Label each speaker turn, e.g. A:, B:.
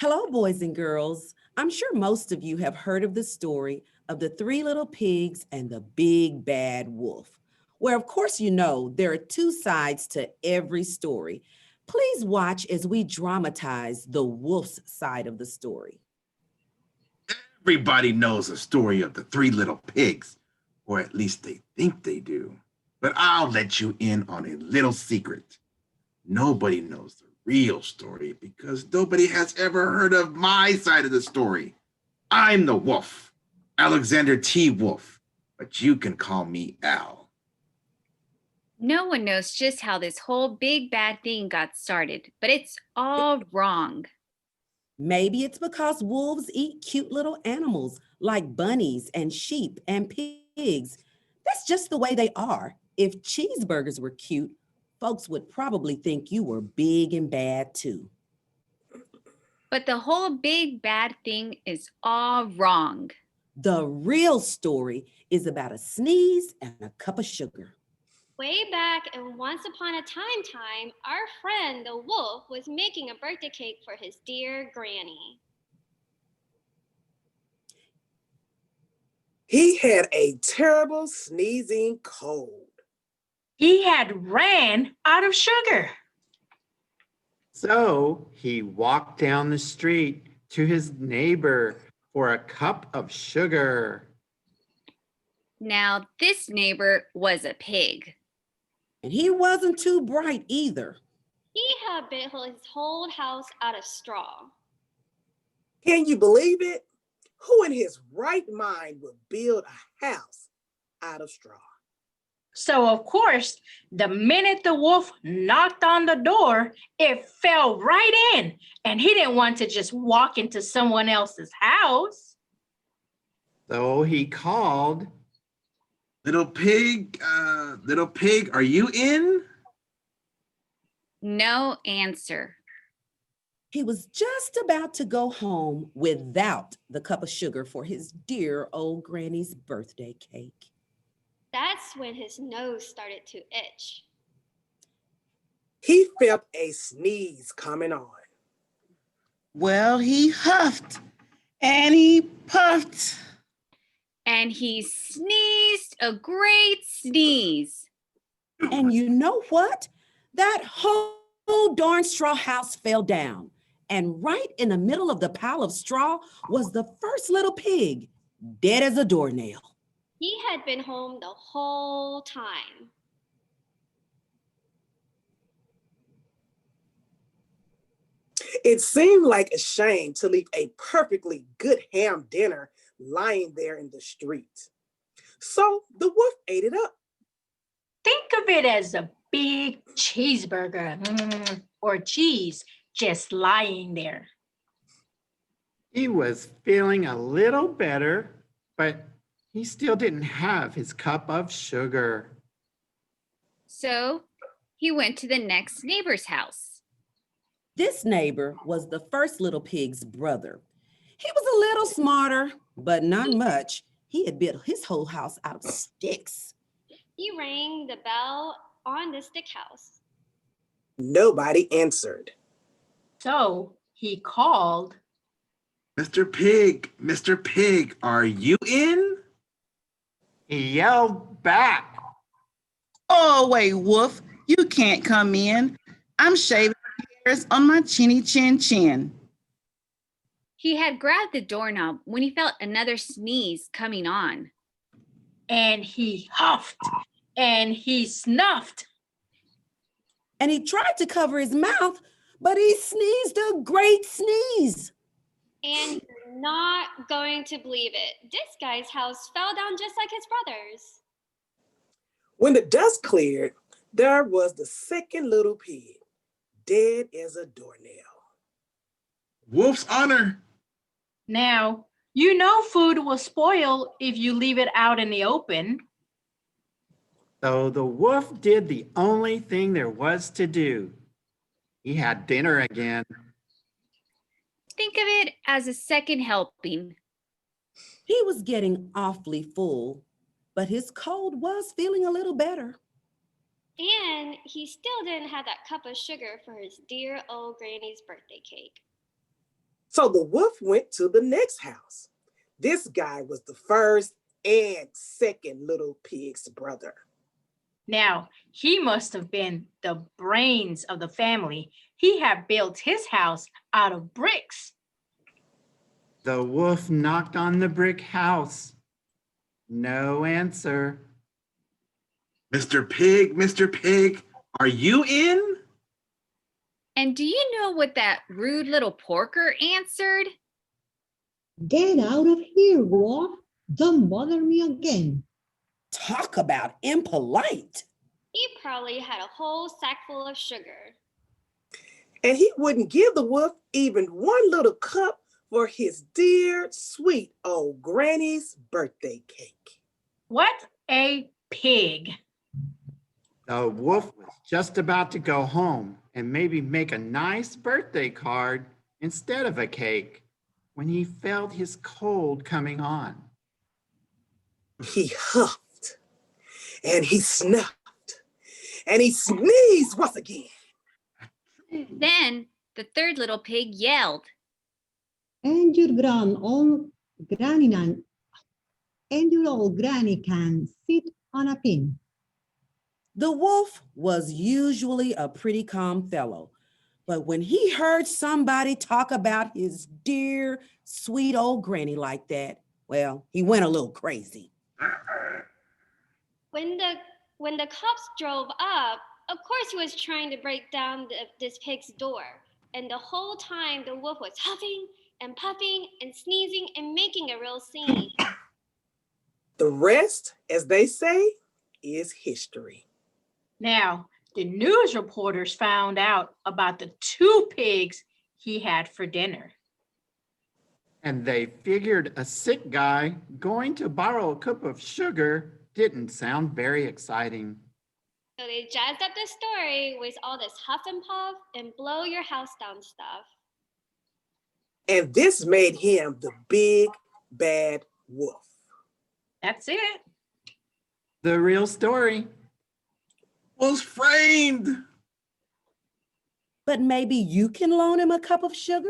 A: Hello, boys and girls. I'm sure most of you have heard of the story of the three little pigs and the big bad wolf, where, of course, you know there are two sides to every story. Please watch as we dramatize the wolf's side of the story.
B: Everybody knows the story of the three little pigs, or at least they think they do. But I'll let you in on a little secret. Nobody knows the real story because nobody has ever heard of my side of the story. I'm the wolf, Alexander T. Wolf, but you can call me Al.
C: No one knows just how this whole big bad thing got started, but it's all wrong.
A: Maybe it's because wolves eat cute little animals like bunnies and sheep and pigs. That's just the way they are. If cheeseburgers were cute, folks would probably think you were big and bad too.
C: But the whole big bad thing is all wrong.
A: The real story is about a sneeze and a cup of sugar.
D: Way back in Once Upon a Time, our friend the wolf was making a birthday cake for his dear granny.
E: He had a terrible sneezing cold.
F: He had ran out of sugar.
G: So he walked down the street to his neighbor for a cup of sugar.
C: Now, this neighbor was a pig.
A: And he wasn't too bright either.
D: He had built his whole house out of straw.
E: Can you believe it? Who in his right mind would build a house out of straw?
F: So, of course, the minute the wolf knocked on the door, it fell right in. And he didn't want to just walk into someone else's house.
G: So he called,
B: Little pig, are you in?
C: No answer.
A: He was just about to go home without the cup of sugar for his dear old granny's birthday cake.
D: That's when his nose started to itch.
E: He felt a sneeze coming on.
H: Well, he huffed and he puffed.
C: And he sneezed a great sneeze.
A: And you know what? That whole darn straw house fell down. And right in the middle of the pile of straw was the first little pig, dead as a doornail.
D: He had been home the whole time.
E: It seemed like a shame to leave a perfectly good ham dinner lying there in the street. So the wolf ate it up.
F: Think of it as a big cheeseburger or cheese just lying there.
G: he was feeling a little better, but he still didn't have his cup of sugar.
C: So he went to the next neighbor's house.
A: This neighbor was the first little pig's brother. He was a little smarter, but not much. He had built his whole house out of sticks.
D: He rang the bell on the stick house.
E: Nobody answered.
F: So he called,
B: Mr. Pig, are you in?
G: He yelled back,
H: Oh, wait, Wolf, you can't come in. I'm shaving hairs on my chinny chin chin.
C: He had grabbed the doorknob when he felt another sneeze coming on.
F: and he huffed, and he snuffed.
A: And he tried to cover his mouth, but he sneezed a great sneeze.
D: And you're not going to believe it. This guy's house fell down just like his brother's.
E: When the dust cleared, there was the second little pig, dead as a doornail.
B: Wolf's honor.
F: Now, you know food will spoil if you leave it out in the open.
G: so the wolf did the only thing there was to do. He had dinner again.
C: Think of it as a second helping.
A: He was getting awfully full, but his cold was feeling a little better.
D: And he still didn't have that cup of sugar for his dear old granny's birthday cake.
E: So the wolf went to the next house. This guy was the first and second little pig's brother.
F: Now, he must have been the brains of the family. He had built his house out of bricks.
G: The wolf knocked on the brick house. No answer.
B: Mr. Pig, are you in?
C: And do you know what that rude little porker answered?
I: Get out of here, wolf. Don't bother me again.
A: Talk about impolite.
D: He probably had a whole sack full of sugar.
E: And he wouldn't give the wolf even one little cup for his dear, sweet old granny's birthday cake.
F: What a pig.
G: The wolf was just about to go home and maybe make a nice birthday card instead of a cake when he felt his cold coming on.
E: He huffed and he snuffed and he sneezed once again.
C: Then the third little pig yelled,
I: And your old granny can sit on a pin.
A: The wolf was usually a pretty calm fellow, but when he heard somebody talk about his dear, sweet old granny like that, well, he went a little crazy.
D: When the cops drove up, of course he was trying to break down this pig's door. And the whole time the wolf was huffing and puffing and sneezing and making a real scene.
E: The rest, as they say, is history.
F: Now, the news reporters found out about the 2 pigs he had for dinner.
G: And they figured a sick guy going to borrow a cup of sugar didn't sound very exciting.
D: So they jazzed up the story with all this huff and puff and blow your house down stuff.
E: And this made him the big bad wolf.
F: That's it.
G: The real story.
B: Was framed.
A: But maybe you can loan him a cup of sugar?